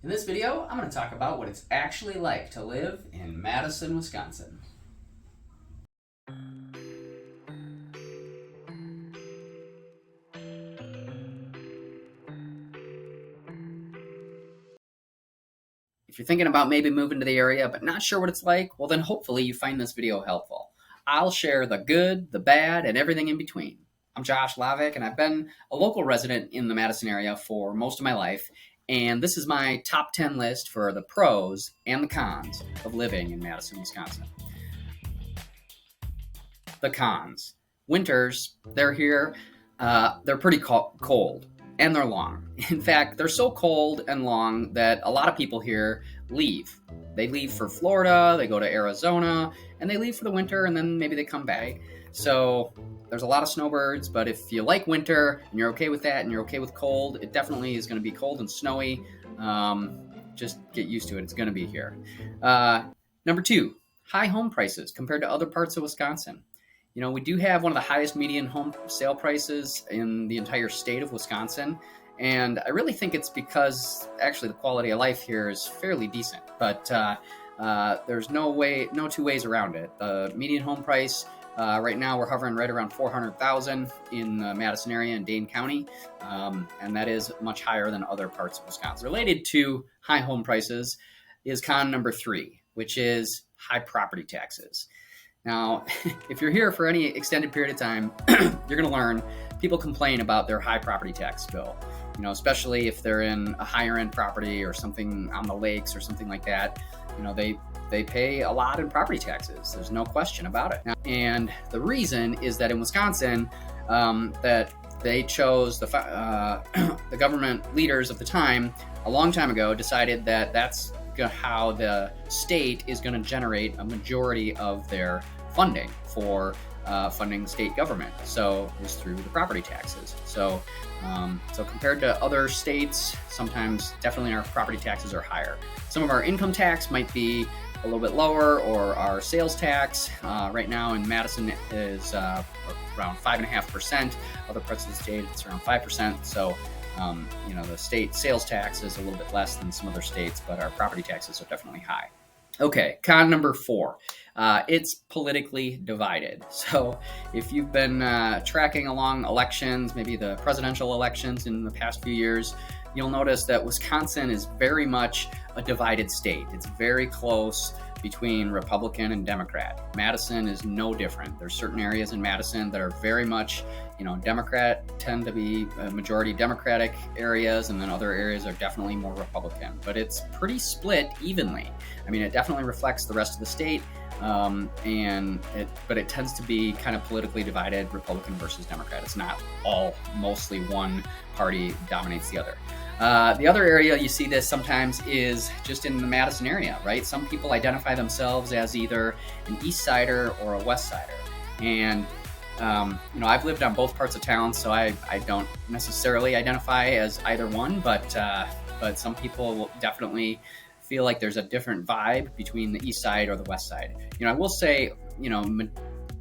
In this video, I'm going to talk about what it's actually like to live in Madison, Wisconsin. If you're thinking about maybe moving to the area but not sure what it's like, well then hopefully you find this video helpful. I'll share the good, the bad, and everything in between. I'm Josh Lavik, and I've been a local resident in the Madison area for most of my life, and this is my top 10 list for the pros and the cons of living in Madison, Wisconsin. The cons. Winters, they're here. They're pretty cold and they're long. In fact, they're so cold and long that a lot of people here leave. They leave for Florida, they go to Arizona, and they leave for the winter, and then maybe they come back. So there's a lot of snowbirds, but if you like winter and you're okay with that and you're okay with cold, it definitely is going to be cold and snowy. Just get used to it. It's going to be here. Number two, high home prices compared to other parts of Wisconsin. You know, we do have one of the highest median home sale prices in the entire state of Wisconsin. And I really think it's because actually the quality of life here is fairly decent. But there's no two ways around it. The median home price right now, we're hovering right around $400,000 in the Madison area and Dane County. And that is much higher than other parts of Wisconsin. Related to high home prices is con number three, which is high property taxes. Now, if you're here for any extended period of time, you're going to learn people complain about their high property tax bill. You know, especially if they're in a higher end property or something on the lakes or something like that. You know, they pay a lot in property taxes. There's no question about it. And the reason is that in Wisconsin, that they chose the government leaders of the time a long time ago decided that that's how the state is going to generate a majority of their funding for funding the state government. So is through the property taxes. So compared to other states, sometimes definitely our property taxes are higher. Some of our income tax might be a little bit lower, or our sales tax right now in Madison is around 5.5%. Other parts of the state, it's around 5%. So the state sales tax is a little bit less than some other states, but our property taxes are definitely high. Okay, con number four. It's politically divided. So if you've been tracking along elections, maybe the presidential elections in the past few years, you'll notice that Wisconsin is very much a divided state. It's very close between Republican and Democrat. Madison is no different. There's certain areas in Madison that are very much, Democrat, tend to be majority Democratic areas, and then other areas are definitely more Republican. But it's pretty split evenly. I mean, it definitely reflects the rest of the state, but it tends to be kind of politically divided, Republican versus Democrat. It's not all mostly one party dominates the other. The other area you see this sometimes is just in the Madison area, right? Some people identify themselves as either an East Sider or a West Sider. And, I've lived on both parts of town, so I don't necessarily identify as either one, but some people will definitely feel like there's a different vibe between the East Side or the West Side. I will say,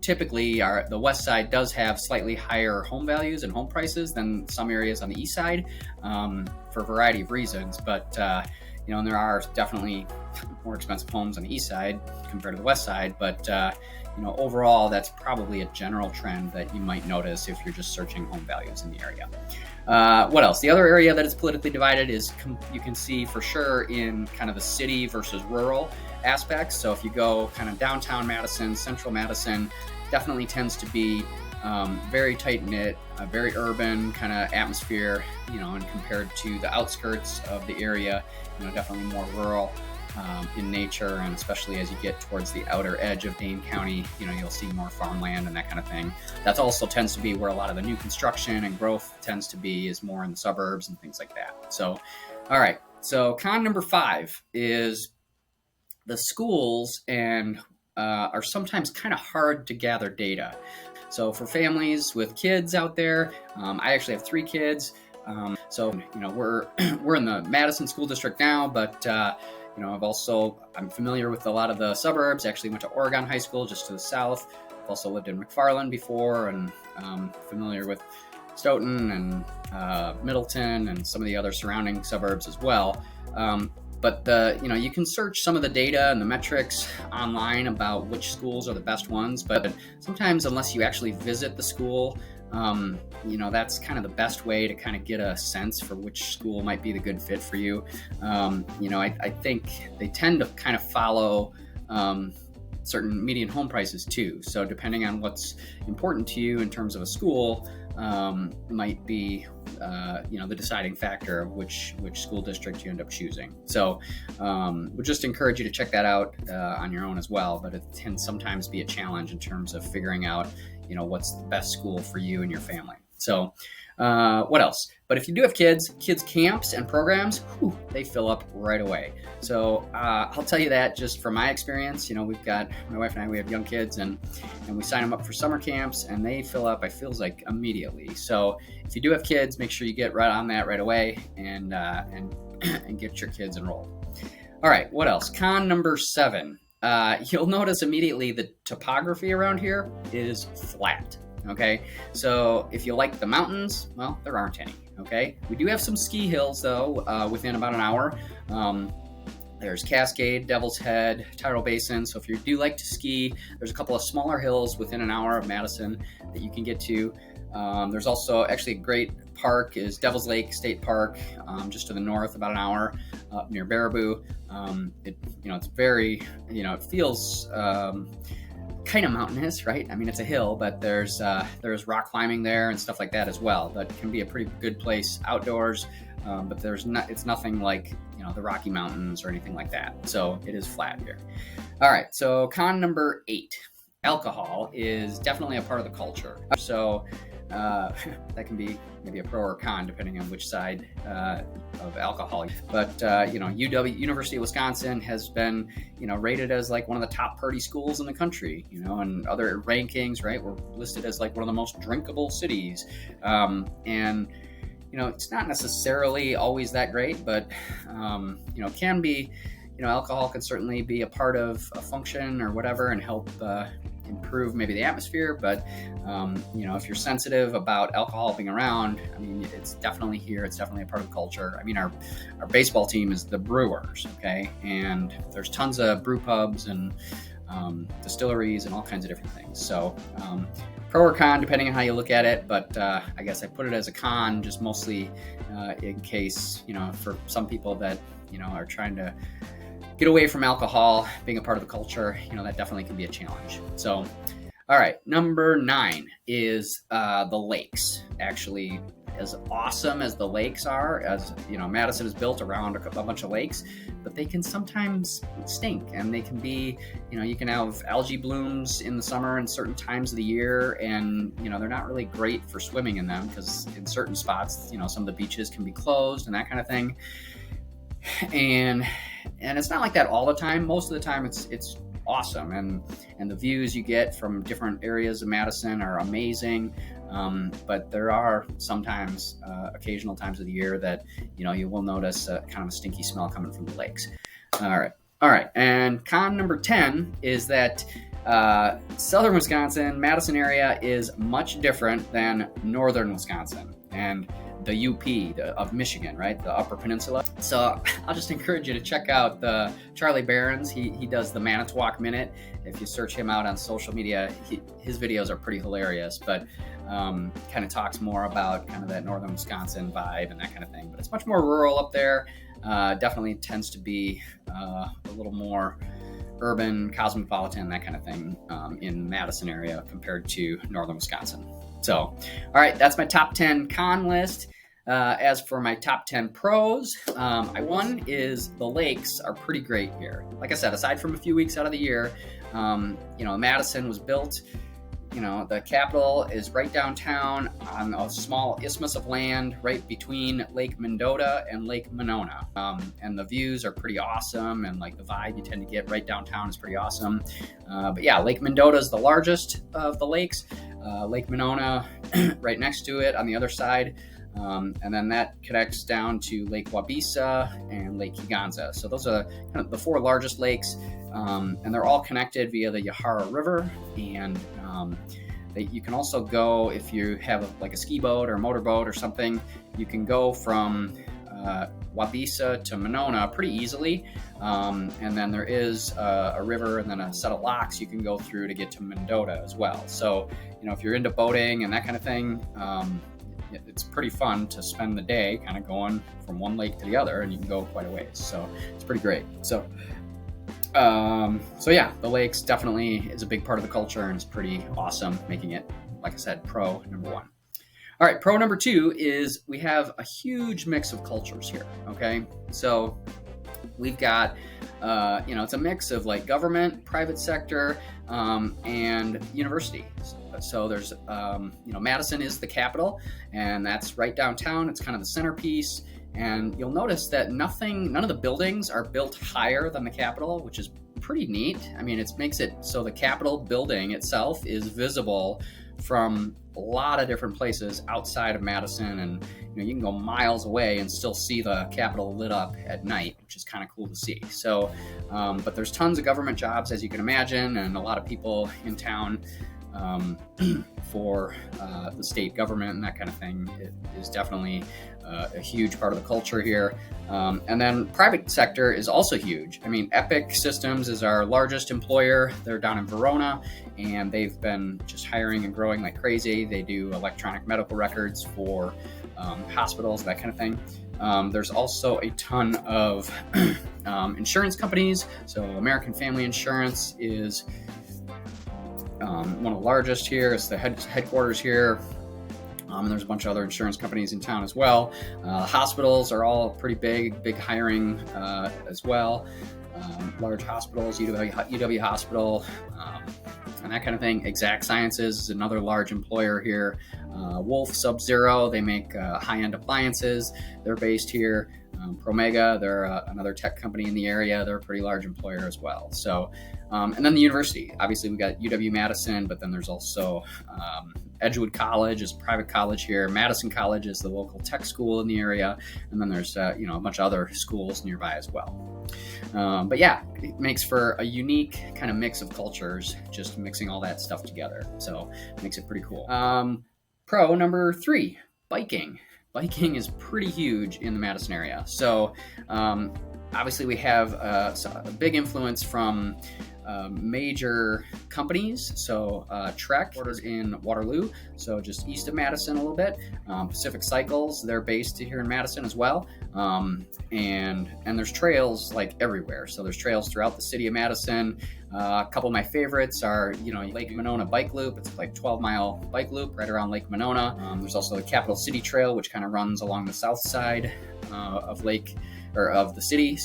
typically the West Side does have slightly higher home values and home prices than some areas on the East Side for a variety of reasons. But, and there are definitely more expensive homes on the East Side compared to the West Side. But, overall, that's probably a general trend that you might notice if you're just searching home values in the area. What else? The other area that is politically divided is you can see for sure in kind of the city versus rural aspects. So if you go kind of downtown Madison, central Madison, definitely tends to be very tight-knit, very urban kind of atmosphere, and compared to the outskirts of the area, definitely more rural in nature, and especially as you get towards the outer edge of Dane County, you'll see more farmland and that kind of thing. That also tends to be where a lot of the new construction and growth tends to be, is more in the suburbs and things like that. So, all right. So con number five is the schools and are sometimes kind of hard to gather data. So for families with kids out there, I actually have 3 kids. We're in the Madison school district now, but I'm familiar with a lot of the suburbs. Actually went to Oregon High School just to the south. I've also lived in McFarland before, and familiar with Stoughton and Middleton and some of the other surrounding suburbs as well. But you can search some of the data and the metrics online about which schools are the best ones. But sometimes, unless you actually visit the school, that's kind of the best way to kind of get a sense for which school might be the good fit for you. I think they tend to kind of follow certain median home prices too. So depending on what's important to you in terms of a school, might be the deciding factor of which school district you end up choosing. So would just encourage you to check that out on your own as well. But it can sometimes be a challenge in terms of figuring out what's the best school for you and your family. So what else? But if you do have kids camps and programs, they fill up right away. So I'll tell you that just from my experience. We've got, my wife and I, we have young kids, and we sign them up for summer camps, and they fill up, I feels like, immediately. So if you do have kids, make sure you get right on that right away and get your kids enrolled. All right, what else? Con number 7. You'll notice immediately the topography around here is flat. Okay, so if you like the mountains, well, there aren't any. Okay, we do have some ski hills though, within about an hour. There's Cascade, Devil's Head, Tyrrell Basin. So if you do like to ski, there's a couple of smaller hills within an hour of Madison that you can get to. There's also actually a great park is Devil's Lake State Park, just to the north, about an hour up near Baraboo. It's very, it feels kind of mountainous, right? I mean, it's a hill, but there's rock climbing there and stuff like that as well. That can be a pretty good place outdoors, but it's nothing like the Rocky Mountains or anything like that. So it is flat here. All right, so con number 8, alcohol is definitely a part of the culture. So that can be maybe a pro or con depending on which side of alcohol. But University of Wisconsin has been rated as like one of the top party schools in the country. And other rankings, right? We're listed as like one of the most drinkable cities. And it's not necessarily always that great, but it can be. Alcohol can certainly be a part of a function or whatever and help improve maybe the atmosphere. But if you're sensitive about alcohol being around, I mean, it's definitely here. It's definitely a part of the culture. I mean, our baseball team is the Brewers, okay? And there's tons of brew pubs and distilleries and all kinds of different things. So pro or con, depending on how you look at it. But I guess I put it as a con, just mostly in case, for some people that, are trying to get away from alcohol being a part of the culture, that definitely can be a challenge. So, all right, number 9 is the lakes. Actually, as awesome as the lakes are, as Madison is built around a bunch of lakes, but they can sometimes stink, and they can be, you can have algae blooms in the summer and certain times of the year, and they're not really great for swimming in them because in certain spots, some of the beaches can be closed and that kind of thing. And it's not like that all the time. Most of the time it's awesome, and the views you get from different areas of Madison are amazing. But there are sometimes occasional times of the year that you will notice kind of a stinky smell coming from the lakes. All right, and con number 10 is that southern Wisconsin, Madison area is much different than northern Wisconsin and the UP of Michigan, right? The Upper Peninsula. So I'll just encourage you to check out the Charlie Barron's. He does the Manitowoc Minute. If you search him out on social media, his videos are pretty hilarious, but kind of talks more about kind of that northern Wisconsin vibe and that kind of thing. But it's much more rural up there. Definitely tends to be a little more urban, cosmopolitan, that kind of thing in Madison area compared to northern Wisconsin. So, all right, that's my top 10 con list. As for my top 10 pros, one is the lakes are pretty great here. Like I said, aside from a few weeks out of the year, Madison was built, the capital is right downtown on a small isthmus of land right between Lake Mendota and Lake Monona. And the views are pretty awesome, and like the vibe you tend to get right downtown is pretty awesome. But yeah, Lake Mendota is the largest of the lakes. Lake Monona right next to it on the other side. And then that connects down to Lake Wabisa and Lake Higanza. So those are kind of the 4 largest lakes, and they're all connected via the Yahara River. And You can also go, if you have like a ski boat or a motorboat or something, you can go from Wabisa to Monona pretty easily, and then there is a river and then a set of locks you can go through to get to Mendota as well. So, if you're into boating and that kind of thing, it's pretty fun to spend the day kind of going from one lake to the other, and you can go quite a ways. So it's pretty great. So yeah, the lakes definitely is a big part of the culture, and it's pretty awesome, making it, like I said, pro number one. All right, pro number two is we have a huge mix of cultures here, okay? So we've got, it's a mix of like government, private sector, and university. So there's, Madison is the capital, and that's right downtown. It's kind of the centerpiece. And you'll notice that none of the buildings are built higher than the Capitol, which is pretty neat. I mean, it makes it so the Capitol building itself is visible from a lot of different places outside of Madison, and you can go miles away and still see the Capitol lit up at night, which is kind of cool to see. So, but there's tons of government jobs, as you can imagine, and a lot of people in town for the state government and that kind of thing. It is definitely a huge part of the culture here. And then private sector is also huge. I mean, Epic Systems is our largest employer. They're down in Verona, and they've been just hiring and growing like crazy. They do electronic medical records for hospitals, that kind of thing. There's also a ton of insurance companies. So American Family Insurance is one of the largest here. It's the headquarters here. And there's a bunch of other insurance companies in town as well. Hospitals are all pretty big hiring as well. Large hospitals, UW Hospital, and that kind of thing. Exact Sciences is another large employer here. Wolf Sub-Zero, they make high-end appliances. They're based here. Promega, they're another tech company in the area. They're a pretty large employer as well. So, and then the university. Obviously, we've got UW-Madison, but then there's also Edgewood College is a private college here. Madison College is the local tech school in the area. And then there's, a bunch of other schools nearby as well. But yeah, it makes for a unique kind of mix of cultures, just mixing all that stuff together. So it makes it pretty cool. Pro number three, biking. Biking is pretty huge in the Madison area. So obviously we have a big influence from major companies. So Trek is in Waterloo, so just east of Madison a little bit. Pacific Cycles, they're based here in Madison as well. And there's trails like everywhere. So there's trails throughout the city of Madison. A couple of my favorites are, Lake Monona Bike Loop. It's like 12-mile bike loop right around Lake Monona. There's also the Capital City Trail, which kind of runs along the south side of the city,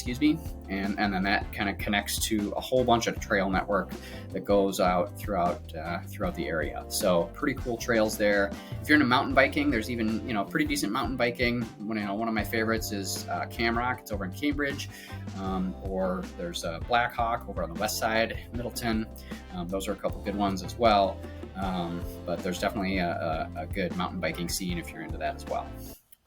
and then that kind of connects to a whole bunch of trail network that goes out throughout the area. So pretty cool trails there. If you're into mountain biking, there's even pretty decent mountain biking. One of my favorites is Camrock. It's over in Cambridge, or there's Black Hawk over on the west side, Middleton. Those are a couple good ones as well. But there's definitely a good mountain biking scene if you're into that as well.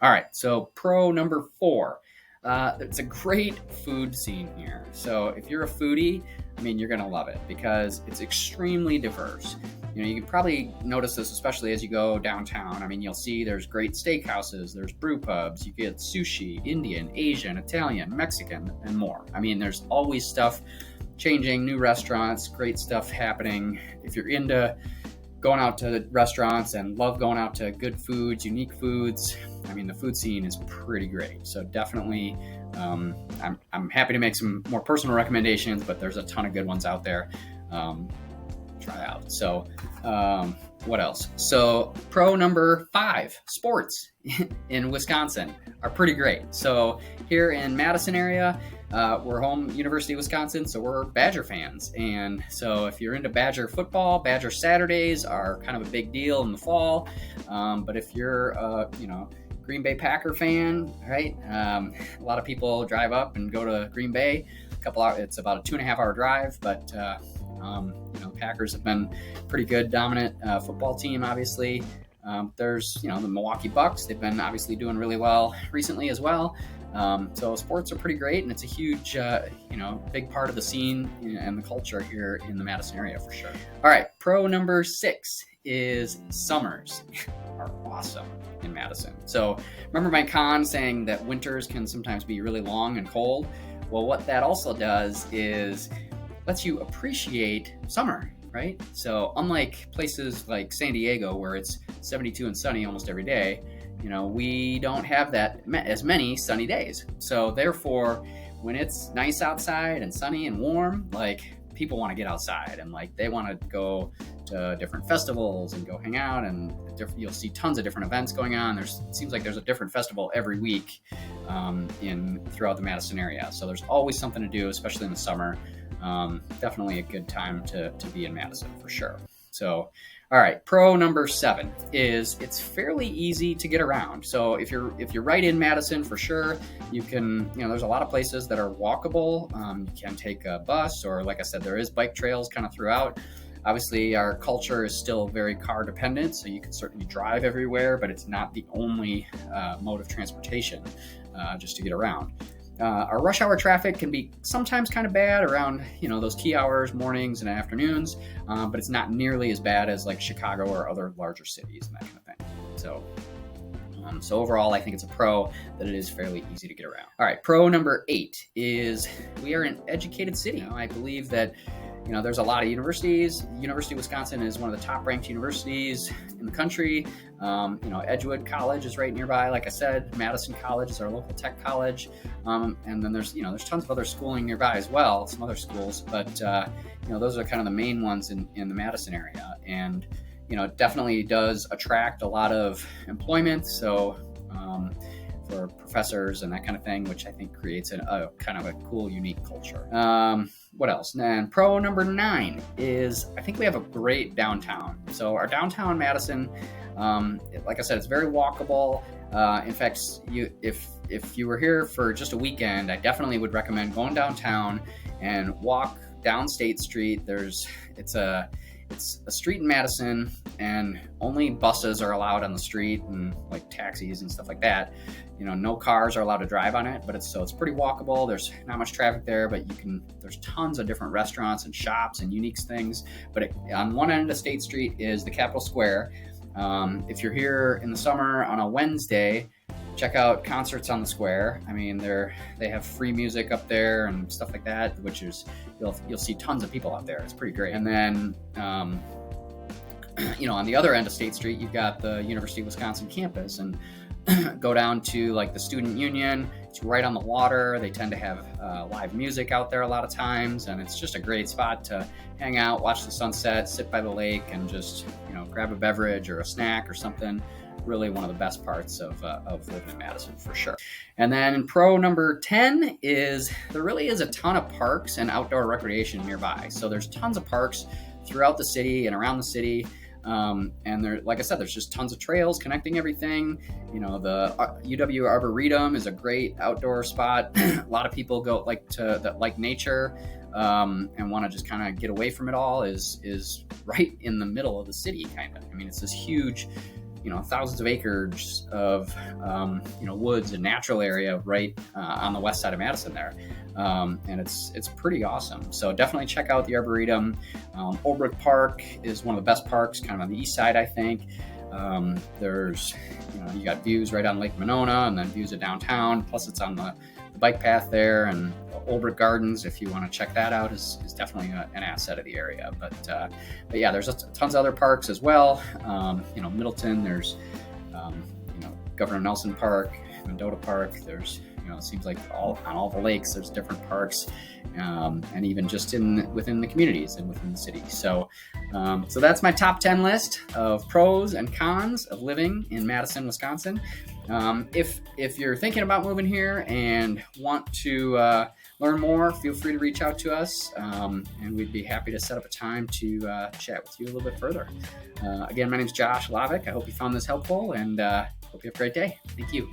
All right, so pro number four. It's a great food scene here. So if you're a foodie, you're going to love it because it's extremely diverse. You can probably notice this, especially as you go downtown. You'll see there's great steakhouses, there's brew pubs, you get sushi, Indian, Asian, Italian, Mexican, and more. There's always stuff changing, new restaurants, great stuff happening. If you're into going out to restaurants and love going out to good foods, unique foods, the food scene is pretty great. So definitely, I'm happy to make some more personal recommendations, but there's a ton of good ones out there. Try out. So what else? So pro number five, sports in Wisconsin are pretty great. So here in Madison area, we're home, University of Wisconsin, so we're Badger fans. And so if you're into Badger football, Badger Saturdays are kind of a big deal in the fall. But if you're, Green Bay Packer fan, right? A lot of people drive up and go to Green Bay. It's about a 2.5-hour drive, but Packers have been pretty good, dominant football team, obviously. There's, the Milwaukee Bucks. They've been obviously doing really well recently as well. So sports are pretty great, and it's a huge, big part of the scene and the culture here in the Madison area for sure. All right, pro number 6 is summers are awesome in Madison. So remember my con saying that winters can sometimes be really long and cold? Well, what that also does is lets you appreciate summer, right? So unlike places like San Diego where it's 72 and sunny almost every day, we don't have that as many sunny days. So therefore, when it's nice outside and sunny and warm, like people want to get outside and like they want to go to different festivals and go hang out, and you'll see tons of different events going on. It seems like there's a different festival every week throughout the Madison area. So there's always something to do, especially in the summer. Definitely a good time to be in Madison for sure. So, all right, pro number 7 is it's fairly easy to get around. So if you're right in Madison, for sure, you can, there's a lot of places that are walkable. You can take a bus, or like I said, there is bike trails kind of throughout. Obviously, our culture is still very car dependent, so you can certainly drive everywhere, but it's not the only mode of transportation just to get around. Our rush hour traffic can be sometimes kind of bad around, those key hours, mornings and afternoons, but it's not nearly as bad as like Chicago or other larger cities and that kind of thing. So overall, I think it's a pro that it is fairly easy to get around. All right, pro number 8 is we are an educated city. I believe that there's a lot of universities. University of Wisconsin is one of the top-ranked universities in the country. Edgewood College is right nearby. Like I said, Madison College is our local tech college. And then there's tons of other schooling nearby as well, some other schools. But, those are kind of the main ones in the Madison area. And, it definitely does attract a lot of employment. So, for professors and that kind of thing, which I think creates a kind of a cool, unique culture. What else? And pro number 9 is I think we have a great downtown. So our downtown Madison, like I said, it's very walkable. In fact, if you were here for just a weekend, I definitely would recommend going downtown and walk down State Street. It's a street in Madison, and only buses are allowed on the street, and like taxis and stuff like that. No cars are allowed to drive on it, but it's pretty walkable. There's not much traffic there, but there's tons of different restaurants and shops and unique things. But on one end of State Street is the Capitol Square. If you're here in the summer on a Wednesday, check out concerts on the square. I mean, they have free music up there and stuff like that, which is you'll see tons of people out there. It's pretty great. And then on the other end of State Street, you've got the University of Wisconsin campus, and go down to like the Student Union. It's right on the water. They tend to have live music out there a lot of times, and it's just a great spot to hang out, watch the sunset, sit by the lake, and just grab a beverage or a snack or something. Really one of the best parts of living in Madison for sure. And then pro number 10 is there really is a ton of parks and outdoor recreation nearby. So there's tons of parks throughout the city and around the city. And there, like I said, there's just tons of trails connecting everything. The UW Arboretum is a great outdoor spot. A lot of people like nature and want to just kind of get away from it all. Is right in the middle of the city, kind of. I mean, it's this huge, thousands of acres of woods and natural area right on the west side of Madison there. And it's pretty awesome. So definitely check out the Arboretum. Old Park is one of the best parks kind of on the east side, I think. There's, you got views right on Lake Monona and then views of downtown. Plus it's on the bike path there, and Old Gardens, if you want to check that out, is definitely an asset of the area. But yeah, there's tons of other parks as well. Middleton, there's, Governor Nelson Park, Mendota Park. There's, it seems like on all the lakes, there's different parks, and even just within the communities and within the city. So that's my top 10 list of pros and cons of living in Madison, Wisconsin. If you're thinking about moving here and want to learn more, feel free to reach out to us, and we'd be happy to set up a time to chat with you a little bit further. Again, my name is Josh Lavik. I hope you found this helpful, and hope you have a great day. Thank you.